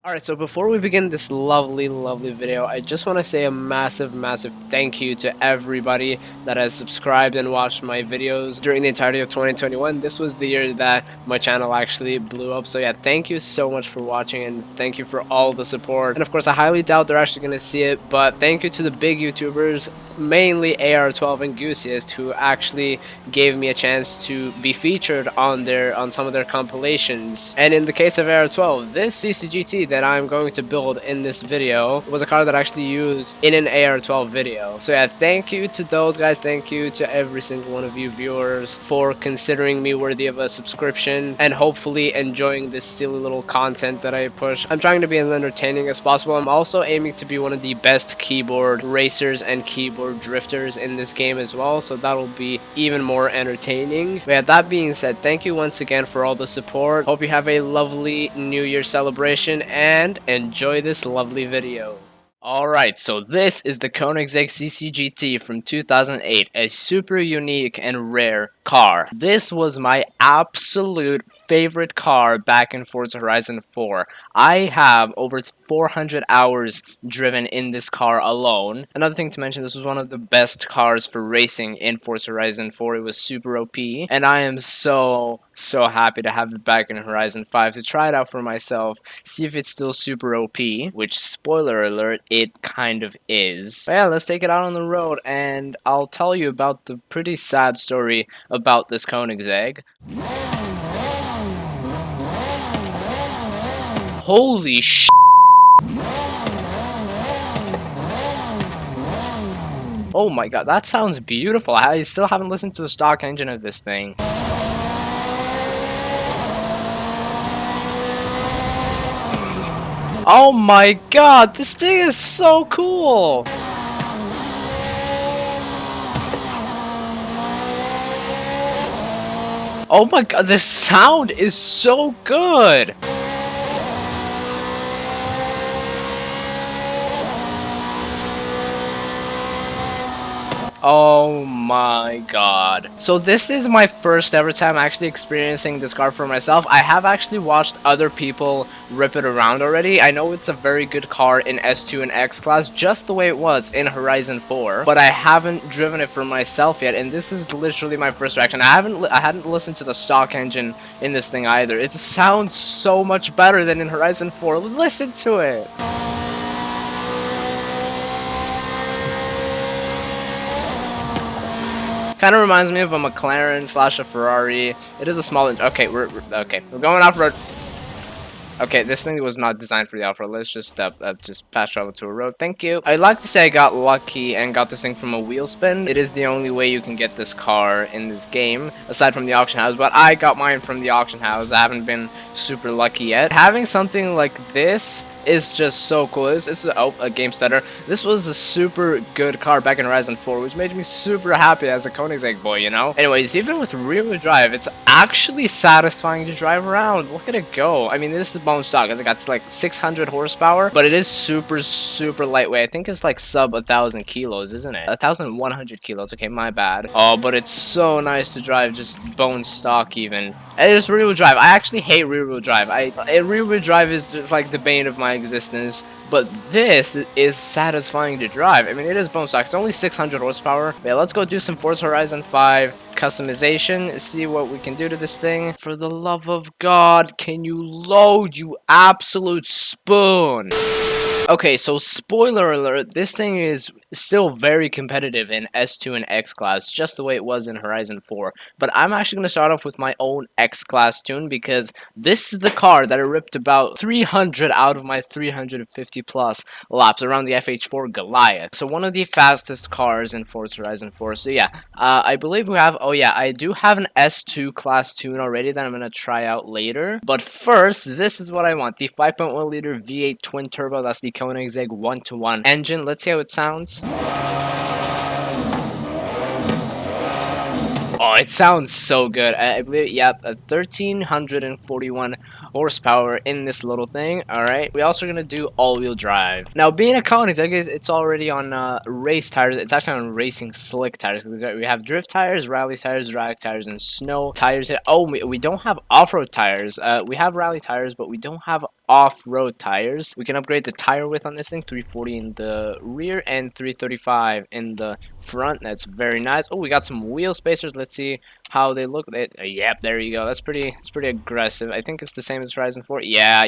Alright, so before we begin this lovely video, I just want to say a massive thank you to everybody that has subscribed and watched my videos during the entirety of 2021. This was the year that my channel actually blew up, so yeah, thank you so much for watching and thank you for all the support. And of course, I highly doubt they're actually going to see it, but thank you to the big YouTubers, mainly AR12 and Goosiest, who actually gave me a chance to be featured on some of their compilations. And in the case of AR12, this CCGT that I'm going to build in this video was a car that I actually used in an AR12 video. So yeah, thank you to those guys, thank you to every single one of you viewers for considering me worthy of a subscription and hopefully enjoying this silly little content that I push. I'm trying to be as entertaining as possible. I'm also aiming to be one of the best keyboard racers and keyboard drifters in this game as well, so that'll be even more entertaining. But yeah, that being said, thank you once again for all the support. Hope you have a lovely New Year celebration and enjoy this lovely video. Alright, so this is the Koenigsegg CCGT from 2008, a super unique and rare car. This was my absolute favorite car back in Forza Horizon 4. I have over 400 hours driven in this car alone. Another thing to mention, this was one of the best cars for racing in Forza Horizon 4. It was super OP, and I am so happy to have it back in Horizon 5 to try it out for myself, see if it's still super OP, which, spoiler alert, it kind of is. But yeah, let's take it out on the road, and I'll tell you about the pretty sad story about this Koenigsegg. Holy sh**! Oh my god, that sounds beautiful. I still haven't listened to the stock engine of this thing. Oh my god, this thing is so cool! Oh my god, the sound is so good! Oh my god. So this is my first ever time actually experiencing this car for myself. I have actually watched other people rip it around already. I know it's a very good car in S2 and X class, just the way it was in Horizon 4, but I haven't driven it for myself yet, and this is literally my first reaction. I hadn't listened to the stock engine in this thing either. It sounds so much better than in Horizon 4. Listen to it. Kind of reminds me of a McLaren slash a Ferrari. It is a small. Okay, we're going off road. Okay, this thing was not designed for the off-road. Let's just fast travel to a road. Thank you. I'd like to say I got lucky and got this thing from a wheel spin. It is the only way you can get this car in this game, aside from the auction house, but I got mine from the auction house. I haven't been super lucky yet. Having something like this is just so cool. Oh, a game stutter. This was a super good car back in Horizon 4, which made me super happy as a Koenigsegg boy, you know? Anyways, even with rear-wheel drive, it's actually satisfying to drive around. Look at it go. I mean, this is bone stock. It's got like 600 horsepower, but it is super lightweight. I think it's like sub 1,000 kilos, isn't it? 1,100 kilos. Okay, my bad. Oh, but it's so nice to drive, just bone stock even. And it's rear-wheel drive. I actually hate rear-wheel drive. Rear-wheel drive is just like the bane of my existence, but this is satisfying to drive. I mean, it is bone stock. It's only 600 horsepower. But yeah, let's go do some Forza Horizon 5 customization, see what we can do to this thing. For the love of God, can you load, you absolute spoon? Okay, so spoiler alert, this thing is still very competitive in S2 and X class, just the way it was in Horizon 4. But I'm actually going to start off with my own X class tune, because this is the car that I ripped about 300 out of my 350 plus laps around the FH4 Goliath. So one of the fastest cars in Forza Horizon 4. So yeah, I believe we have, oh yeah, I do have an S2 class tune already that I'm going to try out later. But first, this is what I want, the 5.1 liter V8 twin turbo. That's the Koenigsegg 1-to-1 engine. Let's see how it sounds. Oh, it sounds so good. I believe, yeah, 1,341 horsepower in this little thing. Alright, we also gonna do all-wheel drive. Now, being a Koenigsegg, it's already on race tires. It's actually on racing slick tires. We have drift tires, rally tires, drag tires, and snow tires. Oh, we don't have off-road tires. We have rally tires, but we don't have off-road tires. We can upgrade the tire width on this thing, 340 in the rear and 335 in the front. That's very nice. Oh, we got some wheel spacers. Let's see how they look. Yep, there you go. That's pretty aggressive. I think it's the same as Horizon 4. Yeah.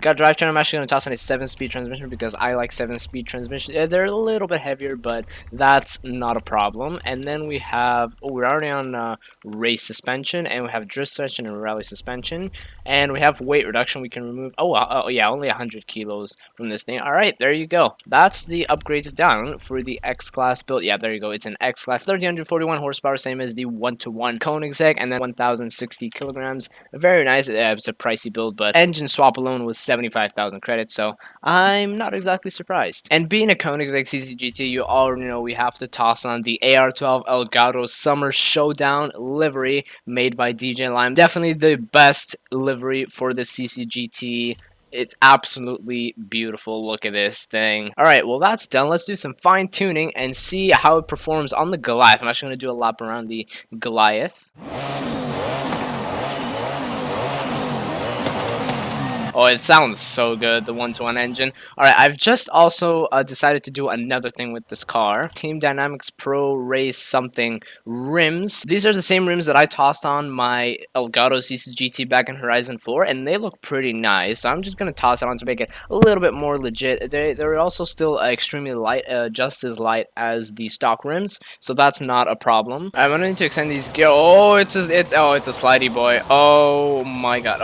Got drivetrain. I'm actually going to toss on a 7-speed transmission because I like 7-speed transmission. They're a little bit heavier, but that's not a problem. And then we have, oh, we're already on race suspension, and we have drift suspension and rally suspension, and we have weight reduction. We can remove, oh yeah, only 100 kilos from this thing. All right, there you go. That's the upgrades down for the X-Class build. Yeah, there you go. It's an X-Class, 1341 horsepower, same as the 1-to-1 Koenigsegg, and then 1060 kilograms. Very nice. It's a pricey build, but engine swap alone was 75,000 credits, so I'm not exactly surprised. And being a Koenigsegg CCGT, you already know we have to toss on the AR12 Elgato Summer Showdown livery made by DJ Lime. Definitely the best livery for the CCGT. It's absolutely beautiful. Look at this thing. Alright, well that's done. Let's do some fine tuning and see how it performs on the Goliath. I'm actually going to do a lap around the Goliath. Oh, it sounds so good, the 1-to-1 engine. Alright, I've just also decided to do another thing with this car. Team Dynamics Pro Race something rims. These are the same rims that I tossed on my Elgato CCGT back in Horizon 4, and they look pretty nice. So I'm just going to toss it on to make it a little bit more legit. They're also still extremely light, just as light as the stock rims, so that's not a problem. I'm going to need to extend these gears. Oh, it's a slidey boy. Oh my god.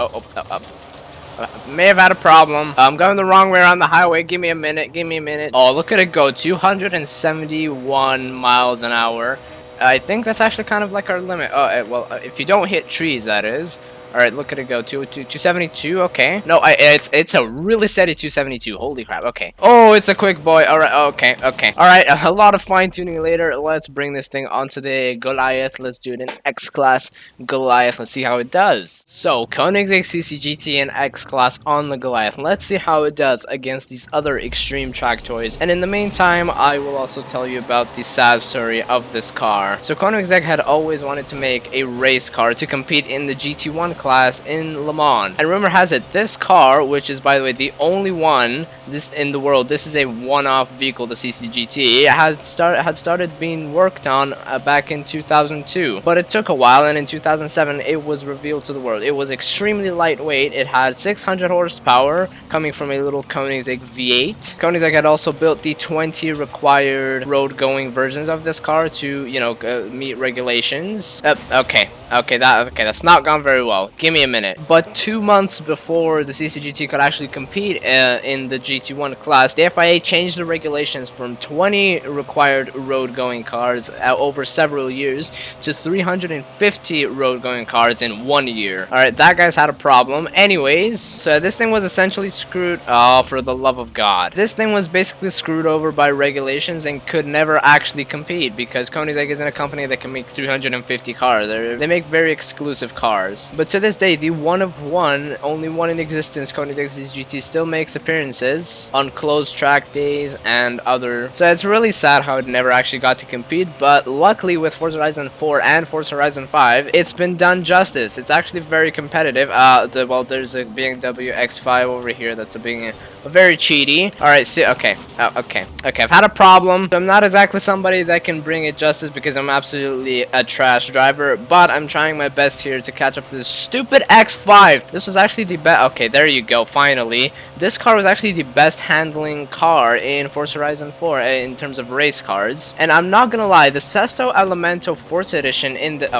May have had a problem. I'm going the wrong way around the highway. Give me a minute. Oh, look at it go. 271 miles an hour. I think that's actually kind of like our limit. Oh, well, if you don't hit trees, that is. All right, look at it go. 272. Okay. No, it's a really steady 272. Holy crap. Okay. Oh, it's a quick boy. All right. Okay. All right. A lot of fine tuning later. Let's bring this thing onto the Goliath. Let's do it in X-Class Goliath. Let's see how it does. So, Koenigsegg CCGT and X-Class on the Goliath. Let's see how it does against these other extreme track toys. And in the meantime, I will also tell you about the sad story of this car. So, Koenigsegg had always wanted to make a race car to compete in the GT1 class in Le Mans. And rumor has it, this car, which is by the way the only one in the world, this is a one-off vehicle, the CCGT, had started being worked on back in 2002. But it took a while, and in 2007 it was revealed to the world. It was extremely lightweight. It had 600 horsepower coming from a little Koenigsegg V8. Koenigsegg had also built the 20 required road-going versions of this car to, you know, meet regulations. Okay, that's not gone very well. Give me a minute. But 2 months before the CCGT could actually compete in the GT1 class, the FIA changed the regulations from 20 required road-going cars over several years to 350 road-going cars in 1 year. Alright, that guy's had a problem. Anyways, so this thing was essentially screwed. Oh, for the love of God. This thing was basically screwed over by regulations and could never actually compete because Koenigsegg isn't a company that can make 350 cars. They make very exclusive cars. But to this day, the one of one, only one in existence, Koenigsegg CCGT still makes appearances on closed track days and other. So it's really sad how it never actually got to compete, but luckily with Forza Horizon 4 and Forza Horizon 5, it's been done justice. It's actually very competitive. Well, there's a BMW X5 over here that's being very cheaty. Alright, so, okay, I've had a problem. I'm not exactly somebody that can bring it justice because I'm absolutely a trash driver, but I'm trying my best here to catch up to this stupid X5. This was actually the best. Okay, there you go, finally. This car was actually the best handling car in Forza Horizon 4 in terms of race cars. And I'm not gonna lie, the Sesto Elemento Forza Edition in the...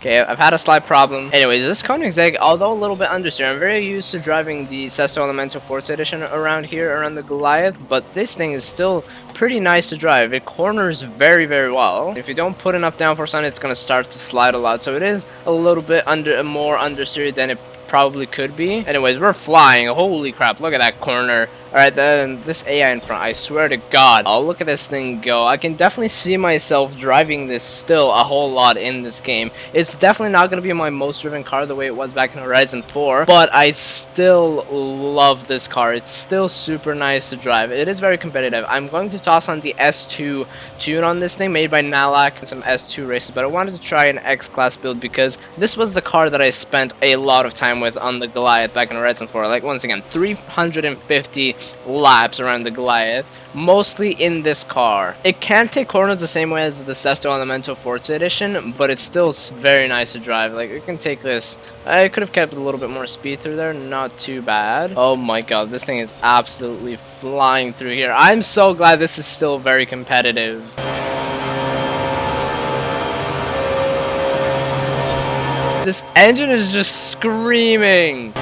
Okay, I've had a slight problem. Anyways, this Koenigsegg, although a little bit understeer, I'm very used to driving the Sesto Elemento Forza Edition around here, around the Goliath, but this thing is still pretty nice to drive. It corners very, very well. If you don't put enough downforce on it, it's going to start to slide a lot, so it is a little bit more understeer than it probably could be. Anyways, we're flying. Holy crap, look at that corner. Alright, then this AI in front, I swear to God. Oh, look at this thing go. I can definitely see myself driving this still a whole lot in this game. It's definitely not going to be my most driven car the way it was back in Horizon 4, but I still love this car. It's still super nice to drive. It is very competitive. I'm going to toss on the S2 tune on this thing, made by Nalak, and some S2 races, but I wanted to try an X-Class build because this was the car that I spent a lot of time time with on the Goliath back in Horizon 4. Like, once again, 350 laps around the Goliath, mostly in this car. It can't take corners the same way as the Sesto Elemental Forza Edition, but it's still very nice to drive. Like, it can take this. I could have kept a little bit more speed through there, not too bad. Oh my god, this thing is absolutely flying through here. I'm so glad this is still very competitive. This engine is just screaming.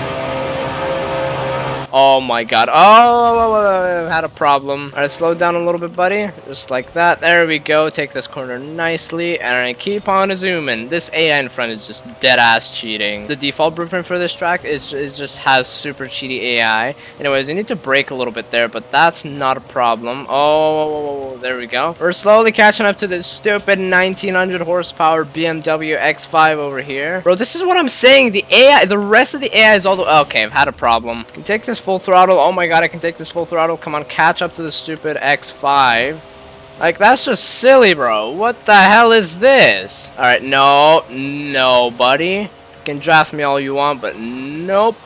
Oh my god. Oh, I had a problem. Alright, slow down a little bit, buddy. Just like that. There we go. Take this corner nicely. And I keep on zooming. This AI in front is just dead ass cheating. The default blueprint for this track is it just has super cheaty AI. Anyways, we need to brake a little bit there, but that's not a problem. Oh, there we go. We're slowly catching up to this stupid 1900 horsepower BMW X5 over here. Bro, this is what I'm saying. The AI, the rest of the AI is all the... Okay, I've had a problem. Can take this full throttle. Oh my god, I can take this full throttle. Come on, catch up to the stupid X5. Like, that's just silly, bro. What the hell is this? Alright, no, buddy. You can draft me all you want, but nope.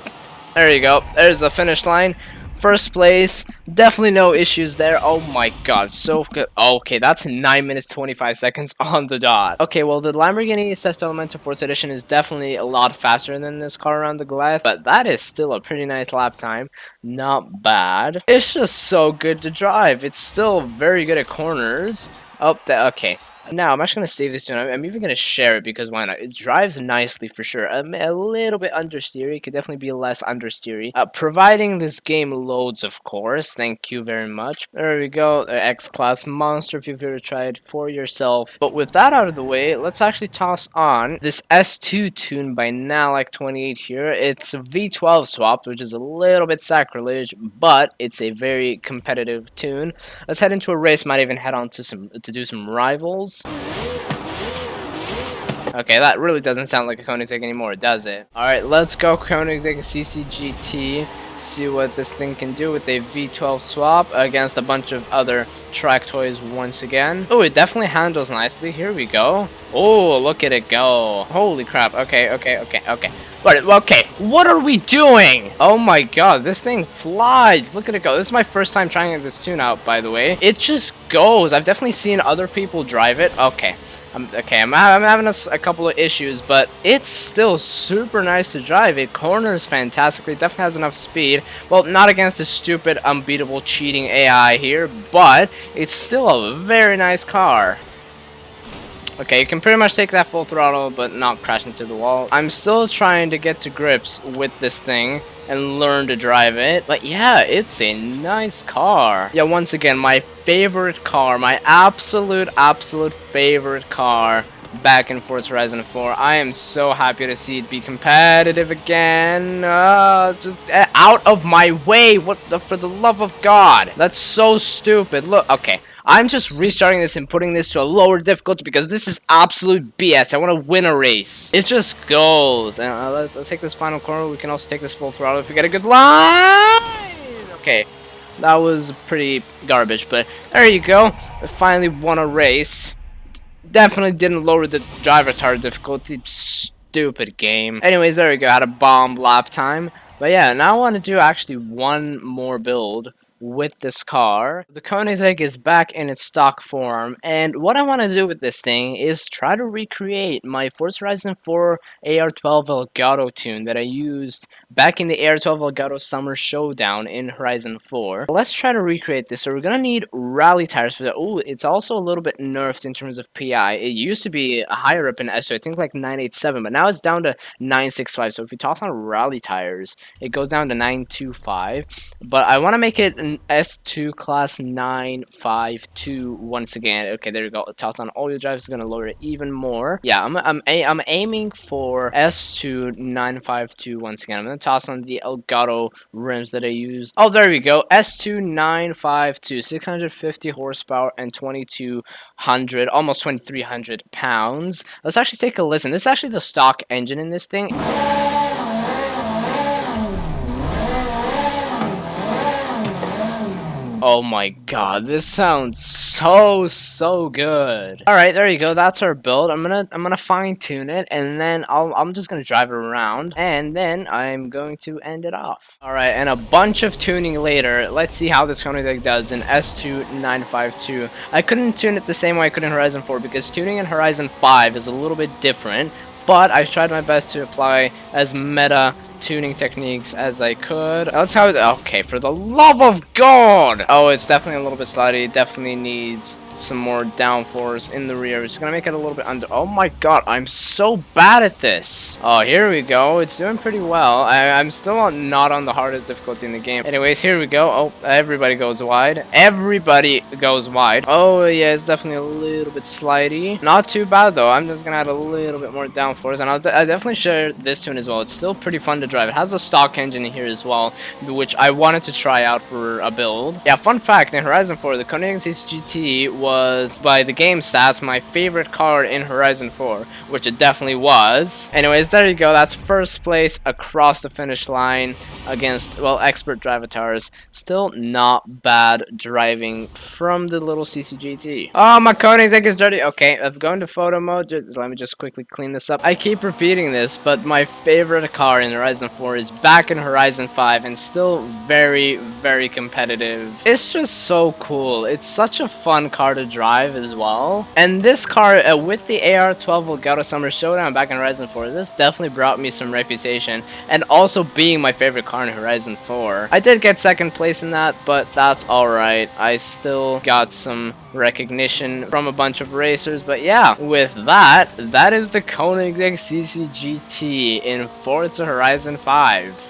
There you go. There's the finish line. First place. Definitely no issues there. Oh my god, so good. Okay, that's 9 minutes 25 seconds on the dot. Okay, well, the Lamborghini Sesto Elemental Forza Edition is definitely a lot faster than this car around the Goliath, but that is still a pretty nice lap time. Not bad. It's just so good to drive. It's still very good at corners. Oh, okay. Now, I'm actually going to save this tune. I'm even going to share it because why not? It drives nicely for sure. A little bit understeery. Could definitely be less understeery. Providing this game loads, of course. Thank you very much. There we go. X-Class Monster if you've ever tried for yourself. But with that out of the way, let's actually toss on this S2 tune by Nalak28 here. It's a V12 swap, which is a little bit sacrilege, but it's a very competitive tune. Let's head into a race. Might even head on to do some rivals. Okay, that really doesn't sound like a Koenigsegg anymore, does it? Alright, let's go Koenigsegg CCGT. See what this thing can do with a V12 swap against a bunch of other track toys once again. Oh, it definitely handles nicely. Here we go. Oh, look at it go. Holy crap. Okay. But, okay, what are we doing? Oh my god, this thing flies. Look at it go. This is my first time trying this tune out, by the way. It just goes. I've definitely seen other people drive it. Okay. I'm having a couple of issues, but it's still super nice to drive. It corners fantastically. It definitely has enough speed. Well, not against the stupid, unbeatable, cheating AI here, but it's still a very nice car. Okay, you can pretty much take that full throttle, but not crash into the wall. I'm still trying to get to grips with this thing and learn to drive it. But yeah, it's a nice car. Yeah, once again, my favorite car, my absolute favorite car back in Forza Horizon 4. I am so happy to see it be competitive again. Just out of my way. For the love of God. That's so stupid. Look, okay. I'm just restarting this and putting this to a lower difficulty because this is absolute BS. I want to win a race. It just goes. And let's take this final corner. We can also take this full throttle if we get a good line. Okay, that was pretty garbage, but there you go. I finally won a race. Definitely didn't lower the driver retard difficulty. Stupid game. Anyways, there we go. Had a bomb lap time. But yeah, now I want to do actually one more build with this car. The Koenigsegg is back in its stock form, and what I want to do with this thing is try to recreate my Forza Horizon 4 AR12 Elgato tune that I used back in the AR12 Elgato Summer Showdown in Horizon 4. Let's try to recreate this. So we're gonna need rally tires for that. Oh, it's also a little bit nerfed in terms of PI. It used to be higher up in S2, I think like 987, but now it's down to 965. So if we toss on rally tires, it goes down to 925. But I want to make it an S2 class 952 once again. Okay, there we go. Toss on all-wheel drive is gonna lower it even more. Yeah, I'm aiming for S2 952 once again. I'm gonna toss on the Elgato rims that I used. Oh, there we go. S2 952, 650 horsepower and 2200, almost 2300 pounds. Let's actually take a listen. This is actually the stock engine in this thing. Oh my god, this sounds so good. All right, there you go. That's our build. I'm gonna fine tune it, and then I'm just gonna drive it around, and then I'm going to end it off. All right, and a bunch of tuning later. Let's see how this Koenigsegg does in S2952. I couldn't tune it the same way I could in Horizon 4 because tuning in Horizon 5 is a little bit different. But I tried my best to apply as meta tuning techniques as I could. That's how it, okay, for the love of God! Oh, it's definitely a little bit slidey. It definitely needs some more downforce in the rear. It's gonna make it a little bit under. Oh my god, I'm so bad at this. Oh, here we go. It's doing pretty well. I'm still not on the hardest difficulty in the game. Anyways, here we go. Oh, everybody goes wide. Everybody goes wide. Oh yeah, it's definitely a little bit slidey. Not too bad though. I'm just gonna add a little bit more downforce, and I'll definitely share this tune as well. It's still pretty fun to drive. It has a stock engine in here as well, which I wanted to try out for a build. Yeah, fun fact, in Horizon 4, the Koenigsegg CCGT was, by the game stats, my favorite car in Horizon 4, which it definitely was. Anyways, there you go. That's first place across the finish line against, well, expert drivatars. Still not bad driving from the little CCGT. Oh, my Koenigsegg is dirty. Okay, I've gone to photo mode. Let me just quickly clean this up. I keep repeating this, but my favorite car in Horizon 4 is back in Horizon 5 and still very, very competitive. It's just so cool. It's such a fun car to drive as well. And this car, with the AR-12 Volgado Summer Showdown back in Horizon 4, this definitely brought me some reputation, and also being my favorite car in Horizon 4. I did get second place in that, but that's alright. I still got some recognition from a bunch of racers, but yeah, with that, that is the Koenigsegg CCGT in Forza Horizon 5.